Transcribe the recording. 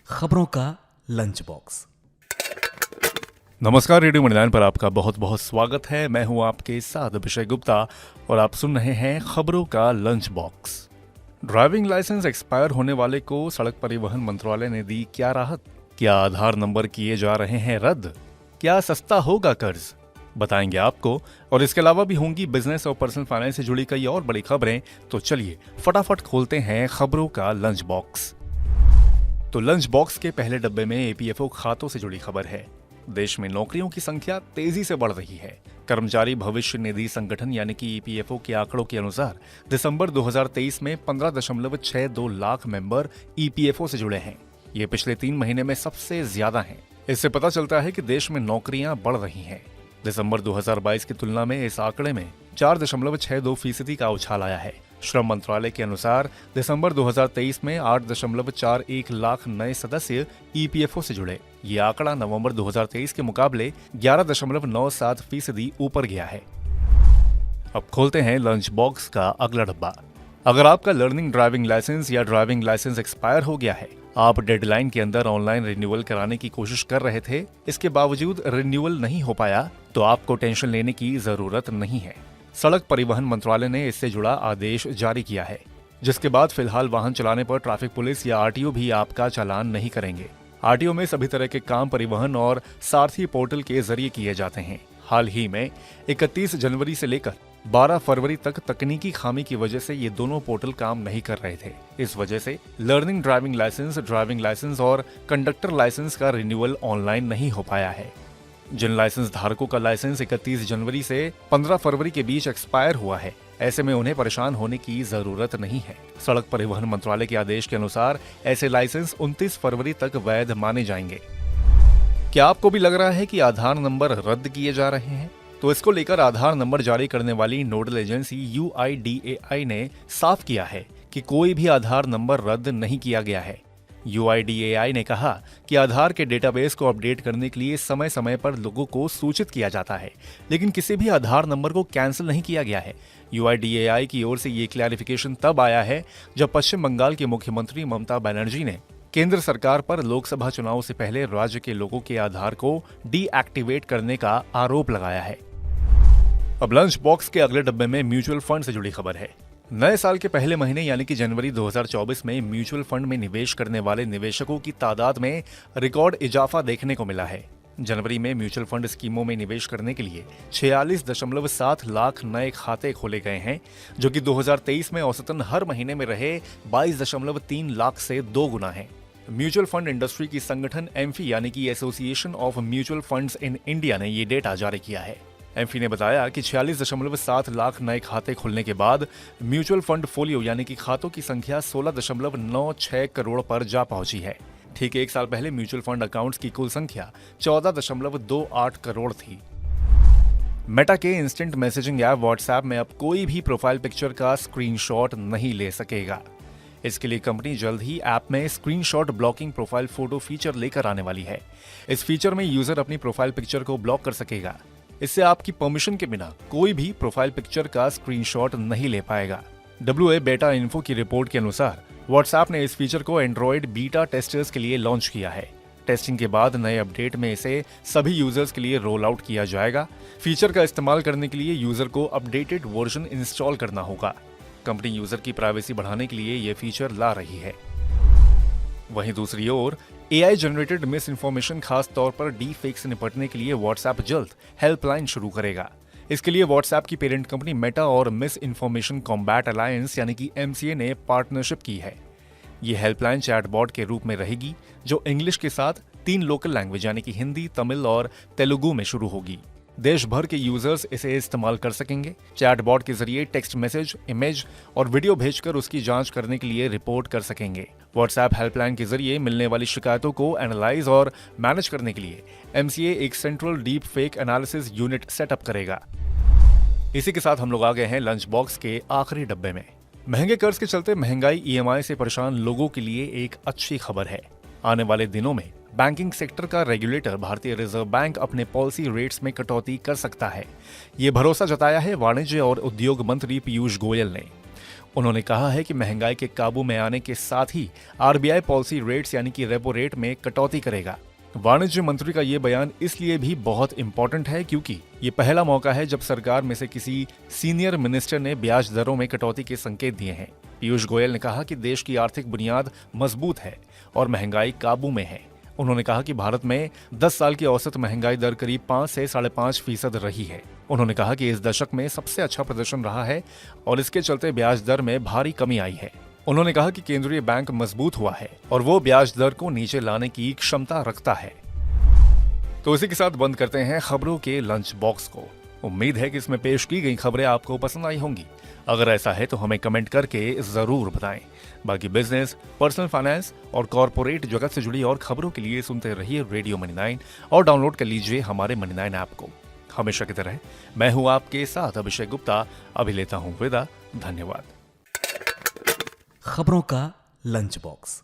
खबरों का lunch box. नमस्कार, रेडियो मैदान पर आपका बहुत बहुत स्वागत है। मैं हूं आपके साथ अभिषेक गुप्ता और आप सुन रहे हैं खबरों का lunch box. Driving license expire होने वाले को सड़क परिवहन मंत्रालय ने दी क्या राहत? क्या आधार नंबर किए जा रहे हैं रद्द? क्या सस्ता होगा कर्ज? बताएंगे आपको। और इसके अलावा भी होंगी बिजनेस और पर्सनल फाइनेंस से जुड़ी कई और बड़ी खबरें। तो चलिए फटाफट खोलते हैं खबरों का लंच बॉक्स। तो लंच बॉक्स के पहले डब्बे में ईपीएफओ खातों से जुड़ी खबर है। देश में नौकरियों की संख्या तेजी से बढ़ रही है। कर्मचारी भविष्य निधि संगठन यानी कि ईपीएफओ के आंकड़ों के अनुसार दिसंबर 2023 में 15.62 लाख मेंबर ईपीएफओ से जुड़े हैं। ये पिछले 3 महीने में सबसे ज्यादा हैं। इससे पता चलता है कि देश में नौकरियां बढ़ रही हैं। दिसंबर 2022 की तुलना में इस आंकड़े में 4.62% का उछाल आया है। श्रम मंत्रालय के अनुसार दिसंबर 2023 में 8.41 लाख नए सदस्य ईपीएफओ से जुड़े। ये आंकड़ा नवंबर 2023 के मुकाबले 11.97% ऊपर गया है। अब खोलते हैं लंच बॉक्स का अगला डब्बा। अगर आपका लर्निंग ड्राइविंग लाइसेंस या ड्राइविंग लाइसेंस एक्सपायर हो गया है, आप डेडलाइन के अंदर ऑनलाइन रिन्यूअल कराने की कोशिश कर रहे थे, इसके बावजूद रिन्यूअल नहीं हो पाया, तो आपको टेंशन लेने की जरूरत नहीं है। सड़क परिवहन मंत्रालय ने इससे जुड़ा आदेश जारी किया है, जिसके बाद फिलहाल वाहन चलाने पर ट्रैफिक पुलिस या आरटीओ भी आपका चालान नहीं करेंगे। आरटीओ में सभी तरह के काम परिवहन और सारथी पोर्टल के जरिए किए जाते हैं। हाल ही में 31 जनवरी से लेकर 12 फरवरी तक तकनीकी खामी की वजह से ये दोनों पोर्टल काम नहीं कर रहे थे। इस वजह से लर्निंग ड्राइविंग लाइसेंस और कंडक्टर लाइसेंस का रिन्यूअल ऑनलाइन नहीं हो पाया है। जिन लाइसेंस धारकों का लाइसेंस 31 जनवरी से 15 फरवरी के बीच एक्सपायर हुआ है, ऐसे में उन्हें परेशान होने की जरूरत नहीं है। सड़क परिवहन मंत्रालय के आदेश के अनुसार ऐसे लाइसेंस 29 फरवरी तक वैध माने जाएंगे। क्या आपको भी लग रहा है कि आधार नंबर रद्द किए जा रहे हैं? तो इसको लेकर आधार नंबर जारी करने वाली नोडल एजेंसी यूआईडीएआई ने साफ किया है कि कोई भी आधार नंबर रद्द नहीं किया गया है। यूआईडीएआई ने कहा कि आधार के डेटाबेस को अपडेट करने के लिए समय समय पर लोगों को सूचित किया जाता है, लेकिन किसी भी आधार नंबर को कैंसिल नहीं किया गया है। यूआईडीएआई की ओर से ये क्लैरिफिकेशन तब आया है जब पश्चिम बंगाल की मुख्यमंत्री ममता बनर्जी ने केंद्र सरकार पर लोकसभा चुनाव से पहले राज्य के लोगों के आधार को डीएक्टिवेट करने का आरोप लगाया है। अब लंच बॉक्स के अगले डब्बे में म्यूचुअल फंड से जुड़ी खबर है। नए साल के पहले महीने यानी कि जनवरी 2024 में म्यूचुअल फंड में निवेश करने वाले निवेशकों की तादाद में रिकॉर्ड इजाफा देखने को मिला है। जनवरी में म्यूचुअल फंड स्कीमों में निवेश करने के लिए 46.7 लाख नए खाते खोले गए हैं, जो कि 2023 में औसतन हर महीने में रहे 22.3 लाख से 2 गुना है। म्यूचुअल फंड इंडस्ट्री की संगठन एम्फी यानी कि association of mutual funds in India ने ये डेटा जारी किया है। एम्फी ने बताया कि 46.7 लाख नए खाते खुलने के बाद म्यूचुअल फंड फोलियो यानी कि खातों की संख्या 16.96 करोड़ पर जा पहुंची है। ठीक 1 साल पहले म्यूचुअल फंड अकाउंट्स की कुल संख्या 14.28 करोड़ थी। मेटा के इंस्टेंट मैसेजिंग ऐप व्हाट्सएप में अब कोई भी प्रोफाइल पिक्चर का स्क्रीनशॉट नहीं ले सकेगा। इसके लिए कंपनी जल्द ही ऐप में screenshot blocking profile photo feature लेकर आने वाली है। इस फीचर में यूजर अपनी प्रोफाइल पिक्चर को ब्लॉक कर सकेगा। इससे आपकी परमिशन के बिना कोई भी प्रोफाइल पिक्चर का स्क्रीनशॉट नहीं ले पाएगा। WA बेटा इन्फो की रिपोर्ट के अनुसार व्हाट्सएप ने इस फीचर को एंड्रॉइड बीटा टेस्टर्स के लिए लॉन्च किया है। टेस्टिंग के बाद नए अपडेट में इसे सभी यूजर्स के लिए रोल आउट किया जाएगा। फीचर का इस्तेमाल करने के लिए यूजर को अपडेटेड वर्जन इंस्टॉल करना होगा। कंपनी यूजर की प्राइवेसी बढ़ाने के लिए यह फीचर ला रही है। वहीं दूसरी ओर AI जनरेटेड मिस इन्फॉर्मेशन, खास तौर पर डी फेक से निपटने के लिए व्हाट्सएप जल्द हेल्पलाइन शुरू करेगा। इसके लिए व्हाट्सएप की पेरेंट कंपनी मेटा और मिस इन्फॉर्मेशन कॉम्बैट अलायंस यानी कि MCA ने पार्टनरशिप की है। ये हेल्पलाइन चैटबॉट के रूप में रहेगी, जो इंग्लिश के साथ 3 लोकल लैंग्वेज यानी कि हिंदी, तमिल और तेलुगु में शुरू होगी। देश भर के यूजर्स इसे इस्तेमाल कर सकेंगे। चैटबॉट के जरिए टेक्स्ट मैसेज, इमेज और वीडियो भेजकर उसकी जांच करने के लिए रिपोर्ट कर सकेंगे। व्हाट्सएप हेल्पलाइन के जरिए मिलने वाली शिकायतों को एनालाइज और मैनेज करने के लिए MCA एक central deep fake analysis unit setup करेगा। इसी के साथ हम लोग आ गए हैं लंच बॉक्स के आखिरी डब्बे में। महंगे कर्ज के चलते महंगाई EMI से परेशान लोगों के लिए एक अच्छी खबर है। आने वाले दिनों में बैंकिंग सेक्टर का रेगुलेटर भारतीय रिजर्व बैंक अपने पॉलिसी रेट्स में कटौती कर सकता है। ये भरोसा जताया है वाणिज्य और उद्योग मंत्री पीयूष गोयल ने। उन्होंने कहा है कि महंगाई के काबू में आने के साथ ही आरबीआई पॉलिसी रेट्स यानी कि रेपो रेट में कटौती करेगा। वाणिज्य मंत्री का ये बयान इसलिए भी बहुत इंपॉर्टेंट है क्योंकि ये पहला मौका है जब सरकार में से किसी सीनियर मिनिस्टर ने ब्याज दरों में कटौती के संकेत दिए हैं। पीयूष गोयल ने कहा कि देश की आर्थिक बुनियाद मजबूत है और महंगाई काबू में है। उन्होंने कहा कि भारत में 10 साल की औसत महंगाई दर करीब 5 से 5.5% रही है। उन्होंने कहा कि इस दशक में सबसे अच्छा प्रदर्शन रहा है और इसके चलते ब्याज दर में भारी कमी आई है। उन्होंने कहा कि केंद्रीय बैंक मजबूत हुआ है और वो ब्याज दर को नीचे लाने की क्षमता रखता है। तो इसी के साथ बंद करते हैं खबरों के लंच बॉक्स को। उम्मीद है कि इसमें पेश की गई खबरें आपको पसंद आई होंगी। अगर ऐसा है तो हमें कमेंट करके जरूर बताएं। बाकी बिजनेस, पर्सनल फाइनेंस और कॉर्पोरेट जगत से जुड़ी और खबरों के लिए सुनते रहिए रेडियो मनी 9 और डाउनलोड कर लीजिए हमारे मनी 9 ऐप को। हमेशा की तरह मैं हूं आपके साथ अभिषेक गुप्ता। अभी लेता हूं विदा। धन्यवाद। खबरों का लंच बॉक्स।